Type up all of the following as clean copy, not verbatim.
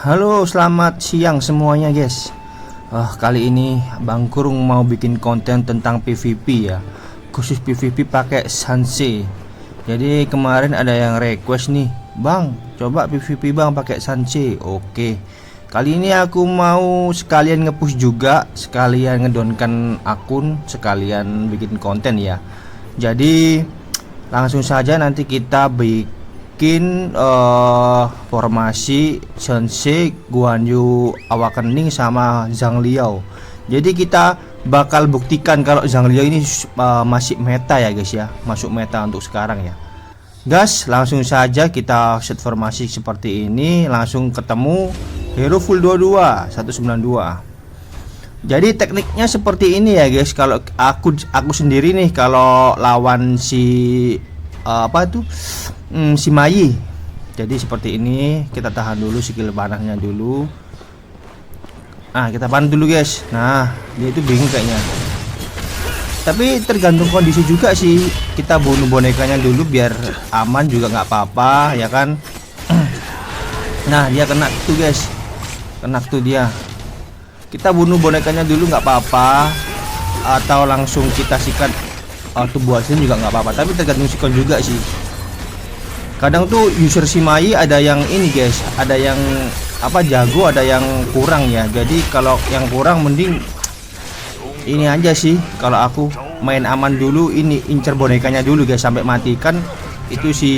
Halo, selamat siang semuanya guys. Kali ini Bang Kurung mau bikin konten tentang PVP ya. Khusus PVP pakai Sansei. Jadi kemarin ada yang request nih, Bang, coba PVP Bang pakai Sansei. Oke. Kali ini aku mau sekalian nge-push juga, sekalian ngedonkan akun, sekalian bikin konten ya. Jadi langsung saja nanti kita bikin formasi Sensei, Guan Yu, Awakening sama Zhang Liao. Jadi kita bakal buktikan kalau Zhang Liao ini masih meta ya guys ya, masuk meta untuk sekarang ya. Gas, langsung saja kita set formasi seperti ini, langsung ketemu hero full 22 192. Jadi tekniknya seperti ini ya guys. Kalau aku sendiri nih kalau lawan si si Mai. Jadi seperti ini, kita tahan dulu skill panahnya dulu. Nah, kita panah dulu guys. Nah, dia itu bingung kayaknya. Tapi tergantung kondisi juga sih. Kita bunuh bonekanya dulu biar aman juga nggak apa-apa ya kan. Nah, dia kena tuh guys. Kena tuh dia. Kita bunuh bonekanya dulu nggak apa-apa, atau langsung kita sikat tubuh aslinya juga nggak apa-apa. Tapi tergantung sikon juga sih. Kadang tuh user si Mai ada yang ini guys, ada yang jago, ada yang kurang ya. Jadi kalau yang kurang mending ini aja sih. Kalau aku main aman dulu, ini incer bonekanya dulu guys sampai mati. Kan itu si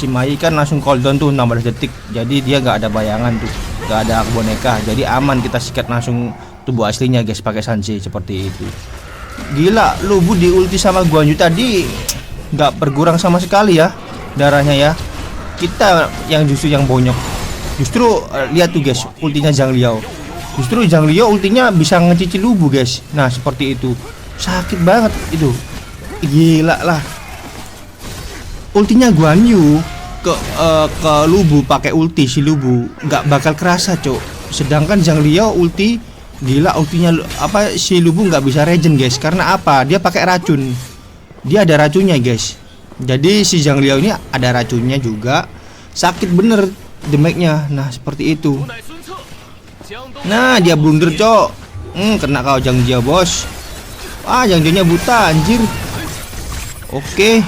Mai kan langsung cooldown tuh 16 detik. Jadi dia nggak ada bayangan tuh, nggak ada boneka. Jadi aman, kita sikat langsung tubuh aslinya guys pakai Sansei seperti itu. Gila, Lubu di ulti sama Guan Yu tadi nggak berkurang sama sekali ya darahnya ya. Kita yang justru yang bonyok. Justru lihat tuh guys, ultinya Zhang Liao. Justru Zhang Liao ultinya bisa ngecicil Lubu guys. Nah seperti itu, sakit banget itu. Gila lah. Ultinya Guan Yu ke Lubu pakai ulti si Lubu nggak bakal kerasa cok. Sedangkan Zhang Liao ulti, gila ultinya si Lubu nggak bisa regen guys. Karena apa? Dia pakai racun. Dia ada racunnya guys. Jadi si Zhang Liao ini ada racunnya juga. Sakit bener damage-nya. Nah seperti itu. Nah dia blunder cok. Kena kau Zhang Liao bos. Zhang Liao-nya buta anjir. Oke.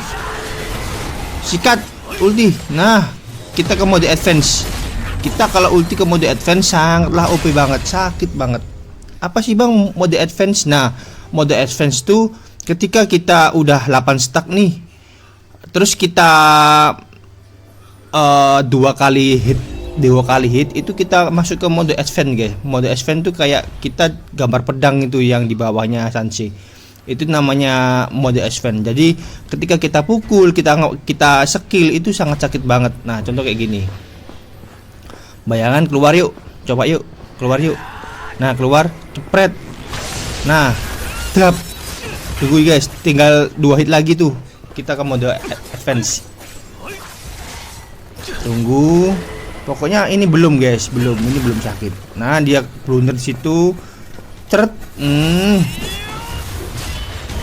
Sikat ulti. Nah kita ke mode advance. Kita kalau ulti ke mode advance sangatlah OP banget. Sakit banget. Apa sih bang mode advance? Nah mode advance tuh ketika kita udah 8 stack nih, terus kita dua kali hit itu kita masuk ke mode advance guys. Mode advance tuh kayak kita gambar pedang itu yang di bawahnya Sansei. Itu namanya mode advance. Jadi ketika kita pukul, kita skill itu sangat sakit banget. Nah contoh kayak gini. Bayangan keluar yuk, coba yuk, keluar yuk. Nah keluar, cepret. Nah drop. Tunggu guys, tinggal 2 hit lagi tuh. Kita ke mode advance. Tunggu. Pokoknya ini belum guys, ini belum sakit. Nah, dia blunder di situ. Ceret.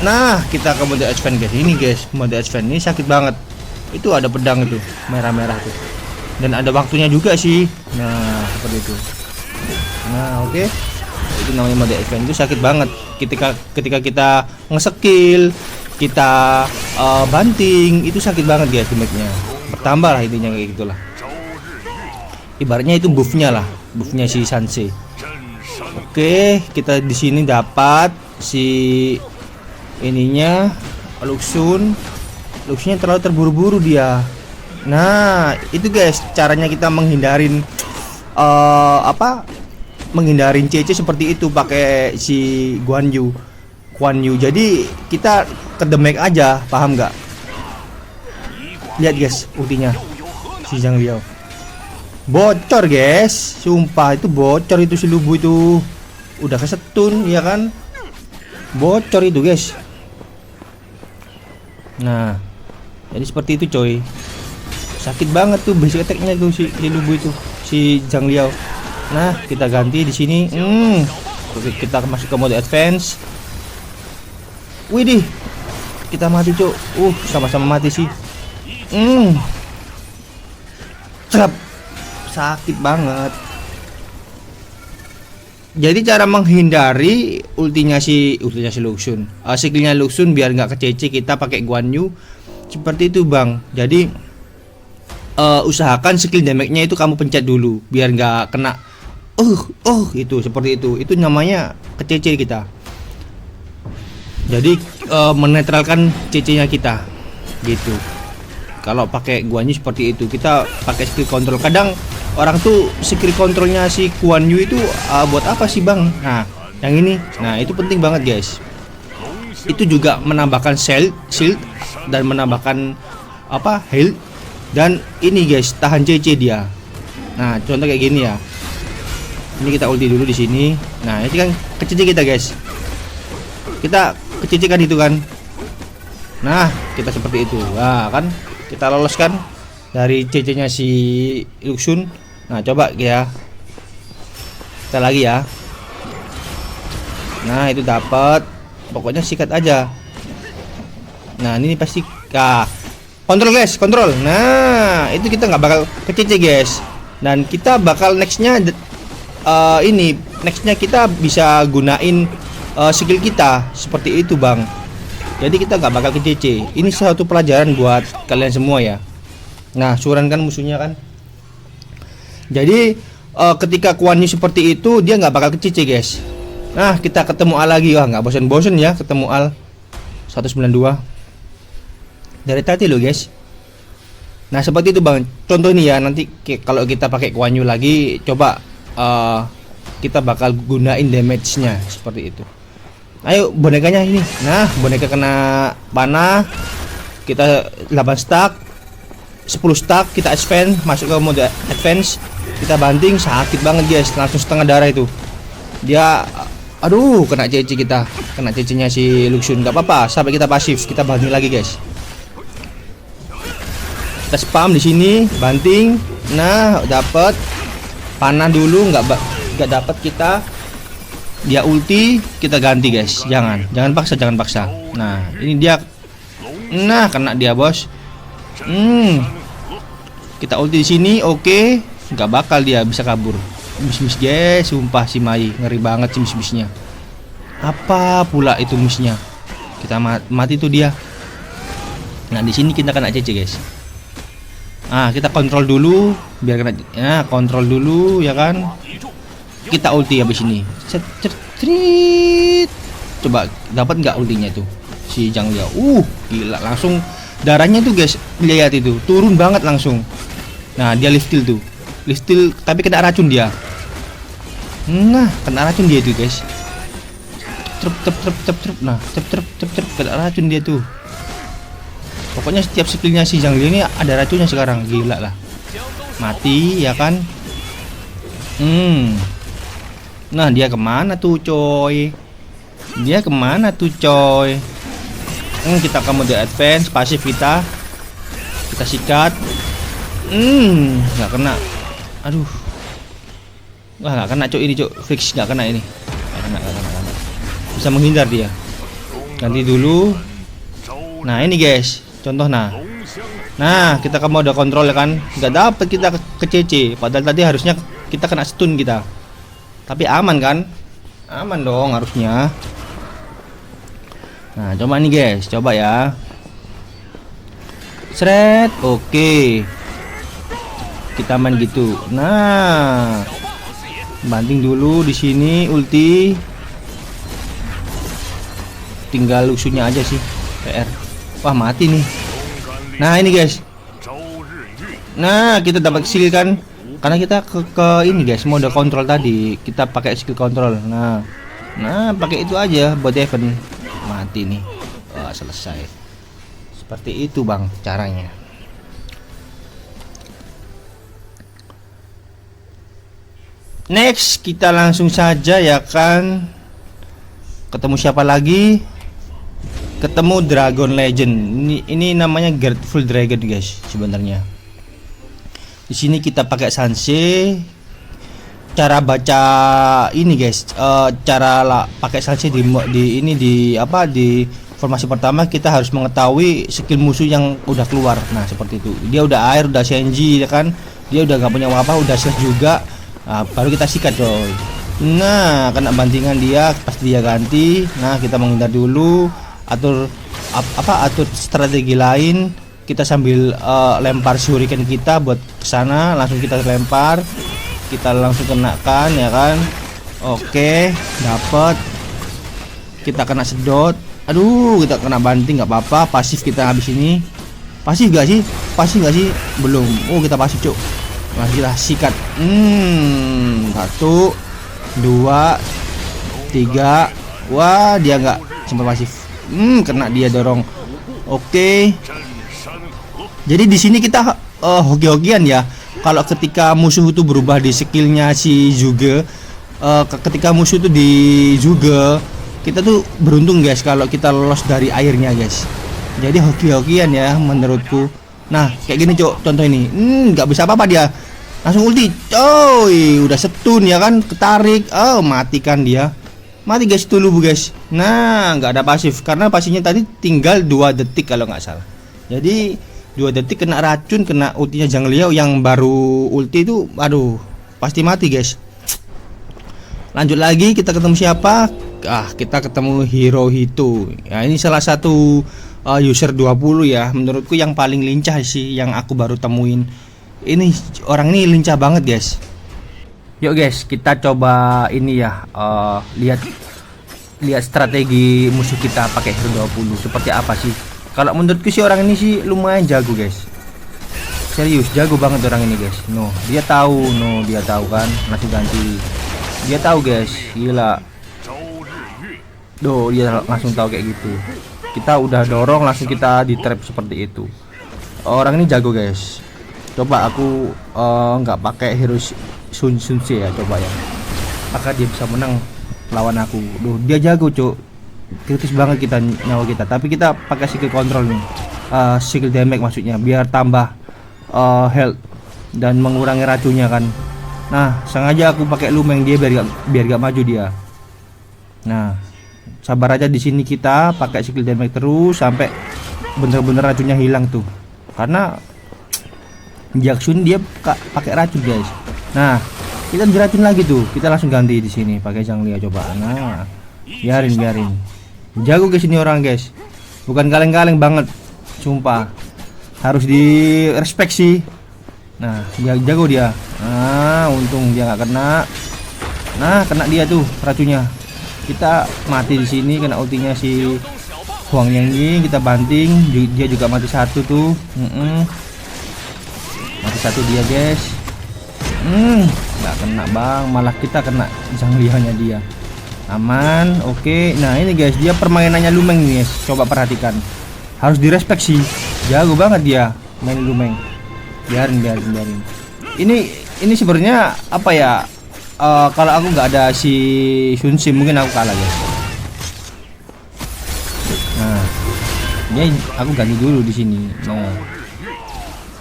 Nah, kita ke mode advance guys. Ini guys, mode advance ini sakit banget. Itu ada pedang itu, merah-merah tuh. Dan ada waktunya juga sih. Nah, seperti itu. Nah, oke. Itu namanya mode advance, itu sakit banget. Ketika kita nge-skill, kita banting, itu sakit banget guys damage-nya. Bertambah lah intinya kayak gitulah. Ibaratnya itu buffnya lah, buffnya si Sansei. Oke, kita di sini dapat si ininya Luxunnya terlalu terburu-buru dia. Nah, itu guys caranya kita menghindarin menghindarin CC seperti itu pakai si Guan Yu. Jadi kita ke damage aja, paham nggak? Lihat guys ultinya si Zhang Liao. Bocor guys, sumpah itu bocor itu si Lubu itu. Udah kesetun ya kan? Bocor itu guys. Nah, jadi seperti itu coy. Sakit banget tuh basic attack-nya tuh si Lubu itu, si Zhang Liao. Nah, kita ganti di sini. Oke, kita masuk ke mode advance. Widih. Kita mati, Cuk. Sama-sama mati sih. Cerap. sakit banget. Jadi cara menghindari ultinya si Luxun, skillnya Luxun biar nggak kecece kita pakai Guan Yu seperti itu bang. Jadi usahakan skill damage-nya itu kamu pencet dulu biar nggak kena itu seperti itu namanya kecece kita. Jadi menetralkan CC-nya kita gitu. Kalau pakai Guan Yu seperti itu, kita pakai skill control. Kadang orang tuh skill kontrolnya si Guan Yu itu buat apa sih bang? Nah yang ini, nah itu penting banget guys. Itu juga menambahkan shield dan menambahkan health. Dan ini guys, tahan CC dia. Nah contoh kayak gini ya. Ini kita ulti dulu di sini. Nah ini kan kecil kita guys. Kita kecil kan itu kan. Nah kita seperti itu. Nah kan kita loloskan dari CC-nya si Luxun. Nah coba ya, kita lagi ya. Nah itu dapat, pokoknya sikat aja. Nah ini pasti kontrol guys, kontrol. Nah itu kita nggak bakal ke CC guys. Dan kita bakal nextnya nextnya kita bisa gunain skill kita seperti itu bang. Jadi kita nggak bakal ke CC. Ini satu pelajaran buat kalian semua ya. Nah, Suran kan musuhnya kan. Jadi ketika Guan Yu seperti itu dia nggak bakal ke CC guys. Nah kita ketemu Al lagi. Wah nggak bosen-bosen ya ketemu Al 192 dari tadi loh guys. Nah seperti itu bang. Contoh nih ya, nanti kalau kita pakai Guan Yu lagi, coba kita bakal gunain damage-nya seperti itu. Ayo bonekanya ini. Nah boneka kena panah, kita 8 stack, 10 stack, kita advance, masuk ke mode advance, kita banting, sakit banget guys, langsung setengah darah itu. Dia aduh kena CC kita, kena CC-nya si Luxun. Gak apa-apa, sampai kita pasif, kita banting lagi guys. Kita spam di sini, banting. Nah dapat panah dulu, nggak dapat kita. Dia ulti, kita ganti guys. Jangan paksa. Nah ini dia, nah kena dia bos. Kita ulti di sini, oke. Nggak bakal dia bisa kabur. Miss guys, sumpah si Mai ngeri banget sih miss-missnya. Apa pula itu missnya? Kita mati tuh dia. Nah di sini kita kena CC guys. Ah kita kontrol dulu biar kena. Nah kontrol dulu ya kan. Kita ulti habis ini. Coba dapat nggak ultinya tuh si Zhang Liao? Gila langsung darahnya tuh guys, lihat itu turun banget langsung. Nah dia lift steal tuh, lift steal tapi kena racun dia. Nah kena racun dia tuh guys. Nah kena racun dia tuh. Pokoknya setiap skillnya si Zhang Liao ini ada racunnya sekarang, gila lah. Mati ya kan. Nah dia kemana tuh coy? Kita ke mode advance, pasif kita sikat. Nggak kena. Aduh. Wah nggak kena coy ini coy. Fix nggak kena ini. Nggak kena. Bisa menghindar dia. Ganti dulu. Nah ini guys, contoh nah kita ke mode kontrol ya kan. Nggak dapet kita ke CC. Padahal tadi harusnya kita kena stun kita. Tapi aman kan? Aman dong harusnya. Nah coba nih guys, coba ya. Sret, oke. Kita main gitu. Nah, banting dulu di sini ulti. Tinggal Luxunnya aja sih. PR. Wah mati nih. Nah ini guys. Nah kita dapat skill kan? Karena kita ke ini guys, mode kontrol tadi kita pakai skill kontrol. Nah pakai itu aja buat event. Mati nih. Wah selesai. Seperti itu bang caranya. Next kita langsung saja ya kan. Ketemu siapa lagi? Ketemu Dragon Legend. Ini namanya Grateful Dragon guys sebenarnya. Di sini kita pakai Sanse. Cara baca ini guys, pakai Sanse di formasi pertama kita harus mengetahui skill musuh yang udah keluar. Nah seperti itu. Dia udah air, udah Senji ya kan. Dia udah nggak punya apa-apa, udah selesai juga. Nah, baru kita sikat coy. Nah, kena bantingan dia, pasti dia ganti. Nah, kita menghindar dulu, atur atur strategi lain. Kita sambil lempar shuriken kita buat kesana, langsung kita lempar, kita langsung kenakan ya kan. Oke, dapat. Kita kena sedot. Aduh, kita kena banting, nggak apa-apa. Pasif kita habis ini. Pasif gak sih? Pasif gak sih? Belum. Oh, kita pasif cuk. Nah, kita sikat. 1, 2, 3. Wah, dia nggak sempat pasif. Kena dia dorong. Oke. Jadi di sini kita hoki-hokian ya. Kalau ketika musuh itu berubah di skillnya si Zuge, ketika musuh itu di Zuge, kita tuh beruntung guys kalau kita lolos dari airnya guys. Jadi hoki-hokian ya menurutku. Nah, kayak gini cok, contoh ini. Nggak bisa apa-apa dia. Langsung ulti. Coy, udah setun ya kan, ketarik. Oh, matikan dia. Mati guys dulu guys. Nah, nggak ada pasif karena pasifnya tadi tinggal 2 detik kalau nggak salah. Jadi 2 detik kena racun, kena ultinya Zhang Liao yang baru ulti itu, aduh, pasti mati guys. Lanjut lagi, kita ketemu siapa? Kita ketemu Hirohito. Ya, ini salah satu user 20 ya, menurutku yang paling lincah sih yang aku baru temuin. Ini orang ini lincah banget guys. Yuk guys, kita coba ini ya, lihat strategi musuh kita pakai Hero 20 seperti apa sih. Kalau menurutku sih orang ini sih lumayan jago guys. Serius jago banget orang ini guys. Dia tahu kan, langsung ganti. Dia tahu guys, gila. Dia langsung tahu kayak gitu. Kita udah dorong, langsung kita di trap seperti itu. Orang ini jago guys. Coba aku nggak pakai hero Sunse ya, coba ya. Apakah dia bisa menang lawan aku? Dia jago cuk. Kritis banget kita nyawa kita. Tapi kita pakai skill control nih. Skill damage maksudnya, biar tambah health dan mengurangi racunnya kan. Nah, sengaja aku pakai Lumeng dia biar gak maju dia. Nah, sabar aja di sini, kita pakai skill damage terus sampai bener-bener racunnya hilang tuh. Karena Jackson dia pakai racun guys. Nah, kita diracun lagi tuh. Kita langsung ganti di sini pakai Zhang Liao coba. Nah, biarin. Jago guys ini orang guys. Bukan kaleng-kaleng banget. Sumpah. Harus di respect sih. Nah, jago dia. Nah, untung dia nggak kena. Nah, kena dia tuh racunnya. Kita mati di sini kena ultinya si Huang Yangying, kita banting, dia juga mati satu tuh. Mati satu dia, guys. Nggak kena, Bang. Malah kita kena Zhang Liao-nya dia. Aman, oke. Nah, ini guys, dia permainannya Lumeng nih, guys. Coba perhatikan. Harus direspek sih. Jago banget dia main Lumeng. Biarin. Ini sebenarnya apa ya? Kalau aku nggak ada si Sunsim mungkin aku kalah guys. Nah, ini aku ganti dulu di sini. Nah,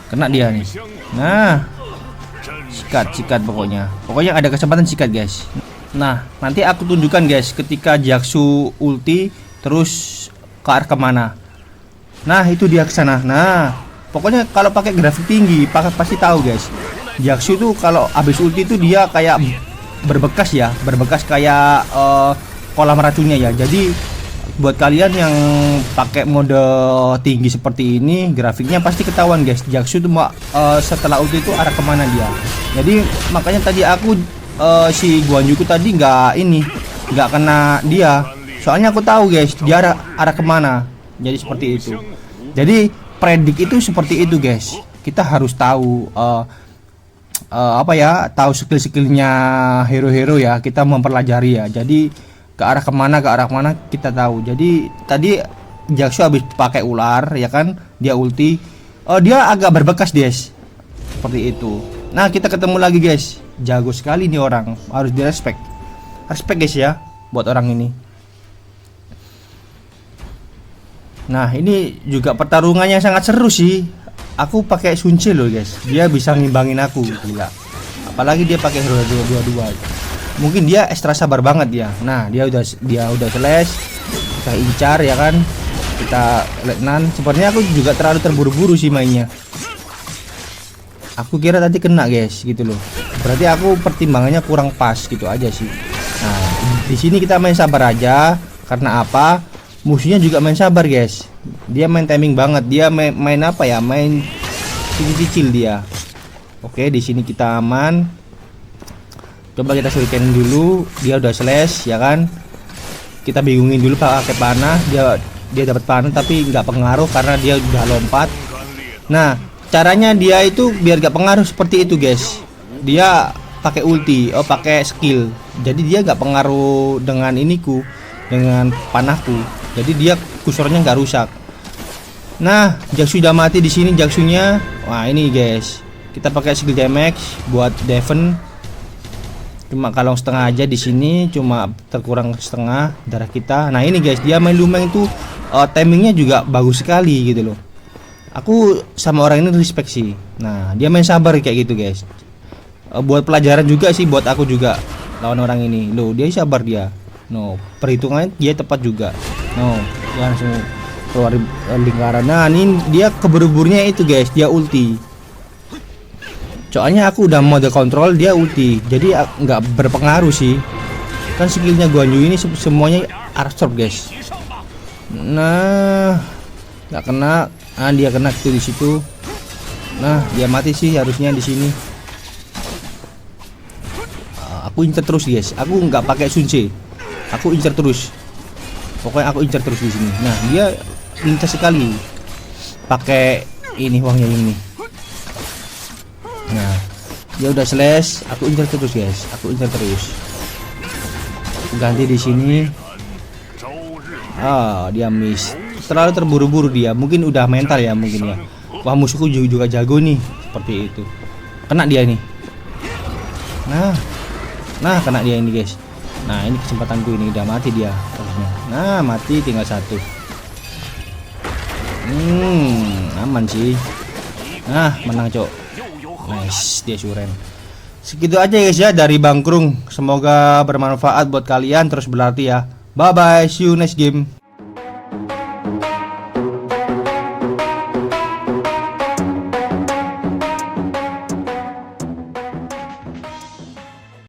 kena dia nih. Nah, sikat pokoknya ada kesempatan sikat guys. Nah, nanti aku tunjukkan guys ketika Jaksu ulti terus ke arah kemana. Nah, itu dia ke sana. Nah, pokoknya kalau pakai grafik tinggi pasti tahu guys. Jaksu tuh kalau habis ulti itu dia kayak berbekas kayak kolam racunnya ya. Jadi buat kalian yang pakai mode tinggi seperti ini, grafiknya pasti ketahuan guys. Jaksu tuh setelah ulti itu arah kemana dia. Jadi makanya tadi aku si Guanyuku tadi nggak kena dia. Soalnya aku tahu guys dia arah kemana. Jadi seperti itu. Jadi predik itu seperti itu guys. Kita harus tahu tahu skill-skillnya hero-hero ya. Kita mempelajari ya. Jadi ke arah kemana kita tahu. Jadi tadi Jaksu habis pakai ular ya kan, dia ulti. Dia agak berbekas guys. Seperti itu. Nah, kita ketemu lagi guys. Jago sekali nih orang. Harus direspek. Respect guys ya buat orang ini. Nah, ini juga pertarungannya sangat seru sih. Aku pakai Sunce loh guys. Dia bisa ngimbangin aku, gila. Apalagi dia pakai hero 22. Mungkin dia extra sabar banget dia. Nah, dia udah slash. Kita incar ya kan. Kita letnan. Sepertinya aku juga terlalu terburu-buru sih mainnya. Aku kira tadi kena guys gitu loh. Berarti aku pertimbangannya kurang pas gitu aja sih. Nah, di sini kita main sabar aja. Karena apa? Musuhnya juga main sabar guys. Dia main timing banget. Dia main apa ya? Main cicil dia. Oke, di sini kita aman. Coba kita shuriken dulu. Dia udah slash ya kan. Kita bingungin dulu pakai panah. Dia dapat panah tapi nggak pengaruh karena dia udah lompat. Nah, caranya dia itu biar gak pengaruh seperti itu guys. Dia pakai ulti, pakai skill. Jadi dia gak pengaruh dengan iniku, dengan panahku. Jadi dia kursornya nggak rusak. Nah, Jaksu sudah mati di sini Jaksunya. Wah ini guys, kita pakai skill damage buat Devon. Cuma kalau setengah aja di sini, cuma terkurang setengah darah kita. Nah ini guys, dia main Lumeng itu timingnya juga bagus sekali gitu loh. Aku sama orang ini respect sih. Nah dia main sabar kayak gitu guys. Buat pelajaran juga sih buat aku juga lawan orang ini. Loh dia sabar dia. No, perhitungannya dia tepat juga. No, dia langsung keluar lingkaran. Nah ini dia keburu-burunya itu guys, dia ulti. Soalnya aku udah mode kontrol, dia ulti. Jadi nggak berpengaruh sih. Kan skillnya Guan Yu ini semuanya absorb guys. Nah nggak kena. Ah dia kena tuh di situ. Nah dia mati sih harusnya di sini. Aku incer terus guys. Aku nggak pakai sunce. Aku incer terus. Pokoknya aku incer terus di sini. Nah dia lincah sekali. Pakai ini uangnya ini. Nah dia udah slash. Aku incer terus guys. Aku incer terus. Aku ganti di sini. Dia miss. Terlalu terburu-buru dia. Mungkin udah mental ya mungkin ya. Wah musuhku juga jago nih. Seperti itu. Kena dia nih. Nah kena dia ini guys. Nah ini kesempatanku ini. Udah mati dia harusnya. Nah mati tinggal satu. Aman sih. Nah menang cok. Nice dia suren. Segitu aja guys ya dari Bang Krung. Semoga bermanfaat buat kalian. Terus berlatih ya. Bye bye. See you next game.